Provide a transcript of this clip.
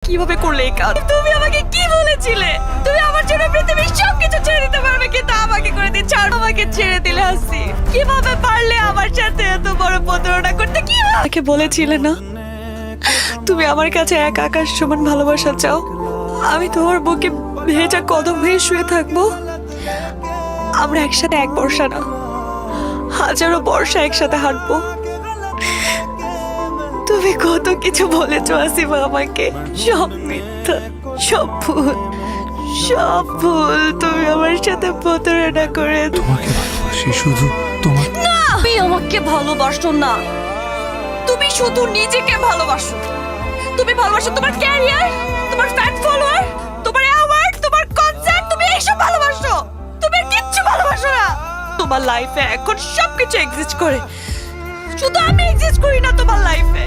কিভাবে করলে এই কাজ? তুমি আমাকে কি বলেছিলে? তুমি আমার জন্য পৃথিবীর সবকিছু ছেড়ে দিতে পারবে, কিন্তু আমাকে করে দিচ্ছ। আর আমাকে ছেড়ে দিলে হাসি, কিভাবে পারলে আমার সাথে এত বড় প্রতারণা করতে? কি আমাকে বলেছিলে না তুমি আমার কাছে এক আকাশ সমান ভালোবাসা চাও? আমি তোমার বুকে ভেজা কদম হয়ে শুয়ে থাকবো। আমরা একসাথে এক বর্ষা না, হাজারো বর্ষা একসাথে হাঁটবো। তুমি কত কিছু বলেছো আসিফা আমাকে, সব মিথ্যা, সব ভুল, সব ভুল। তুমি আমার সাথে প্রতারণা করে। তোমাকে ভালোবাসি শুধু তোমার। না, তুমি আমাকে ভালোবাসো না, তুমি শুধু নিজেকে ভালোবাসো। তুমি ভালোবাসো তোমার ক্যারিয়ার, তোমার ফ্যান ফলোয়ার, তোমার অ্যাওয়ার্ড, তোমার কনসার্ট। তুমি এইসব ভালোবাসো, তুমি আর কিচ্ছু ভালোবাসো না। তোমার লাইফে এখন সবকিছু এক্সিস্ট করে, শুধু আমি এক্সিস্ট করি না তোমার লাইফে।